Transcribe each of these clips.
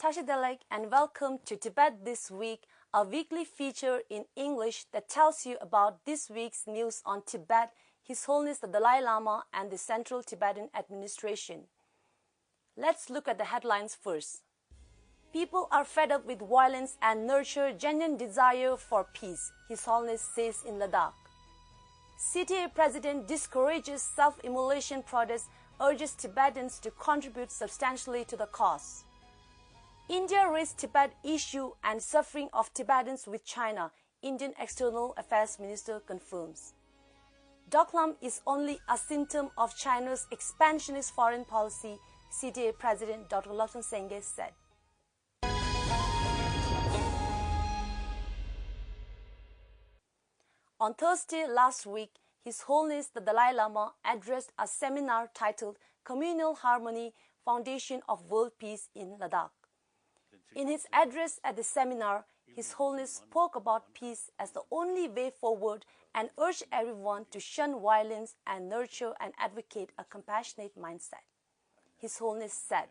Tashidalek and welcome to Tibet This Week, a weekly feature in English that tells you about this week's news on Tibet, His Holiness the Dalai Lama and the Central Tibetan Administration. Let's look at the headlines first. People are fed up with violence and nurture genuine desire for peace, His Holiness says in Ladakh. CTA President discourages self-immolation protests, urges Tibetans to contribute substantially to the cause. India raised Tibet issue and suffering of Tibetans with China, Indian External Affairs Minister confirms. Dokhlam is only a symptom of China's expansionist foreign policy, CTA President Dr. Lobsang Sangay said. On Thursday last week, His Holiness the Dalai Lama addressed a seminar titled Communal Harmony, Foundation of World Peace in Ladakh. In his address at the seminar, His Holiness spoke about peace as the only way forward and urged everyone to shun violence and nurture and advocate a compassionate mindset. His Holiness said,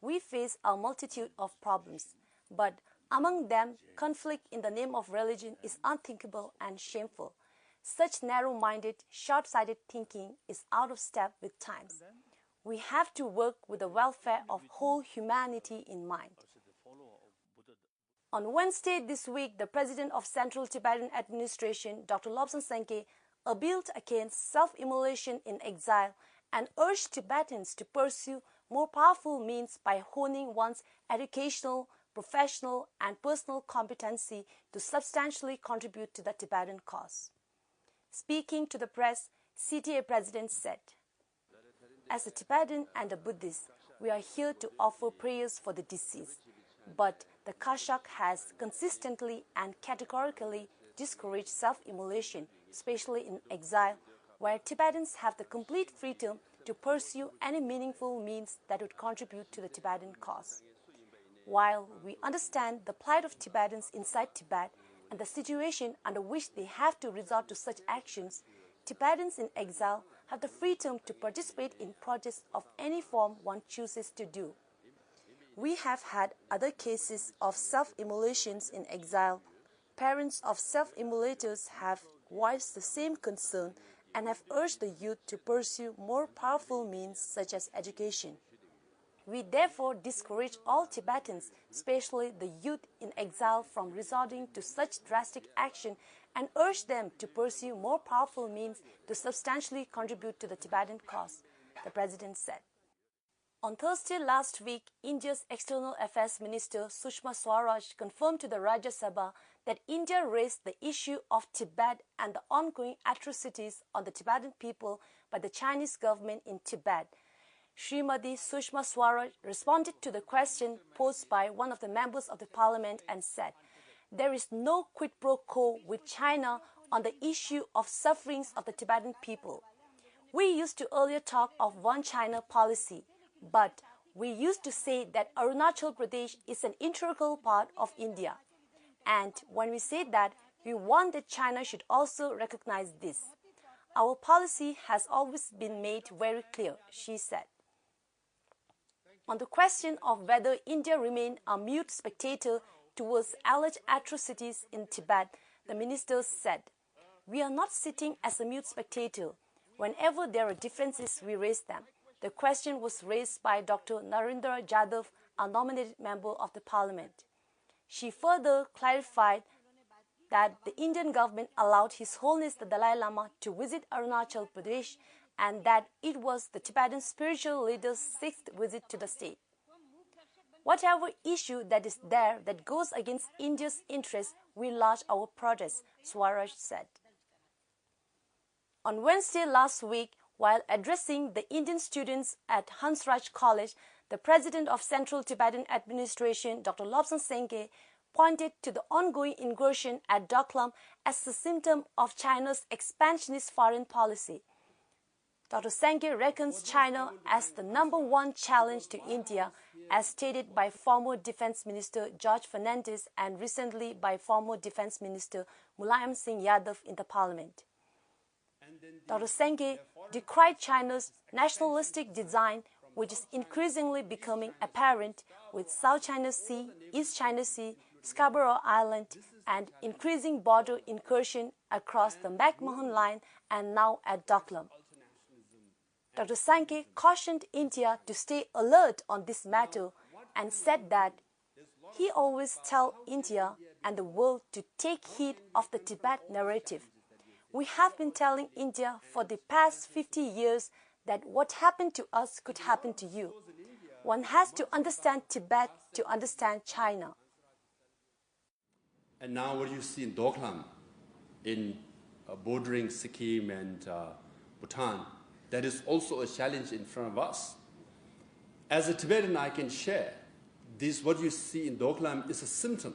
"We face a multitude of problems, but among them, conflict in the name of religion is unthinkable and shameful. Such narrow-minded, short-sighted thinking is out of step with times. We have to work with the welfare of whole humanity in mind." On Wednesday this week, the President of Central Tibetan Administration, Dr. Lobsang Sangay, appealed against self-immolation in exile and urged Tibetans to pursue more powerful means by honing one's educational, professional, and personal competency to substantially contribute to the Tibetan cause. Speaking to the press, CTA President said, "As a Tibetan and a Buddhist, we are here to offer prayers for the deceased. But the Kashak has consistently and categorically discouraged self-immolation, especially in exile, where Tibetans have the complete freedom to pursue any meaningful means that would contribute to the Tibetan cause. While we understand the plight of Tibetans inside Tibet and the situation under which they have to resort to such actions, Tibetans in exile have the freedom to participate in protests of any form one chooses to do. We have had other cases of self-immolations in exile. Parents of self-immolators have voiced the same concern and have urged the youth to pursue more powerful means such as education. We therefore discourage all Tibetans, especially the youth in exile, from resorting to such drastic action and urge them to pursue more powerful means to substantially contribute to the Tibetan cause," the President said. On Thursday last week, India's External Affairs Minister Sushma Swaraj confirmed to the Rajya Sabha that India raised the issue of Tibet and the ongoing atrocities on the Tibetan people by the Chinese government in Tibet. Srimati Sushma Swaraj responded to the question posed by one of the members of the parliament and said, "There is no quid pro quo with China on the issue of sufferings of the Tibetan people. We used to earlier talk of one China policy, but we used to say that Arunachal Pradesh is an integral part of India. And when we say that, we want that China should also recognize this. Our policy has always been made very clear," she said. On the question of whether India remained a mute spectator towards alleged atrocities in Tibet, the minister said, "We are not sitting as a mute spectator. Whenever there are differences, we raise them." The question was raised by Dr. Narendra Jadhav, a nominated member of the parliament. She further clarified that the Indian government allowed His Holiness the Dalai Lama to visit Arunachal Pradesh and that it was the Tibetan spiritual leader's 6th visit to the state. "Whatever issue that is there that goes against India's interests, we lodge our protest," Swaraj said. On Wednesday last week, while addressing the Indian students at Hansraj College, the President of Central Tibetan Administration, Dr. Lobsang Sangay, pointed to the ongoing incursion at Dokhlam as a symptom of China's expansionist foreign policy. Dr. Sangay reckons China as the #1 challenge to India, as stated by former Defense Minister George Fernandes and recently by former Defense Minister Mulayam Singh Yadav in the Parliament. Dr. Sangay decried China's nationalistic design, which is increasingly becoming apparent with South China Sea, East China Sea, Scarborough Island, and increasing border incursion across the McMahon Line and now at Dokhlam. Dr. Sangay cautioned India to stay alert on this matter and said that he always tells India and the world to take heed of the Tibet narrative. We have been telling India for the past 50 years that what happened to us could happen to you. One has to understand Tibet to understand China. And now what you see in Dokhlam, in bordering Sikkim and Bhutan, that is also a challenge in front of us. As a Tibetan, I can share this, what you see in Dokhlam is a symptom.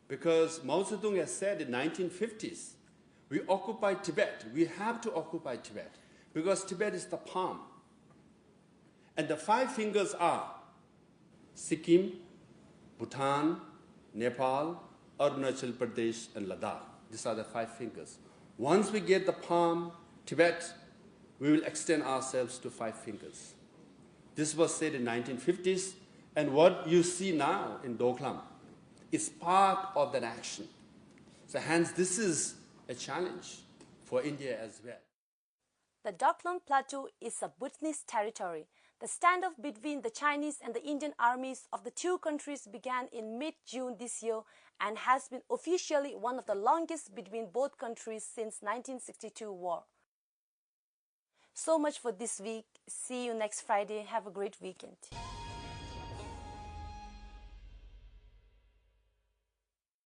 Because Mao Zedong has said in the 1950s, we occupied Tibet. We have to occupy Tibet because Tibet is the palm. And the 5 fingers are Sikkim, Bhutan, Nepal, Arunachal Pradesh, and Ladakh. These are the 5 fingers. Once we get the palm, Tibet, we will extend ourselves to 5 fingers. This was said in the 1950s, and what you see now in Dokhlam is part of that action. So hence, this is a challenge for India as well. The Dokhlam Plateau is a Bhutanese territory. The standoff between the Chinese and the Indian armies of the two countries began in mid-June this year and has been officially one of the longest between both countries since 1962 war. So much for this week. See you next Friday. Have a great weekend.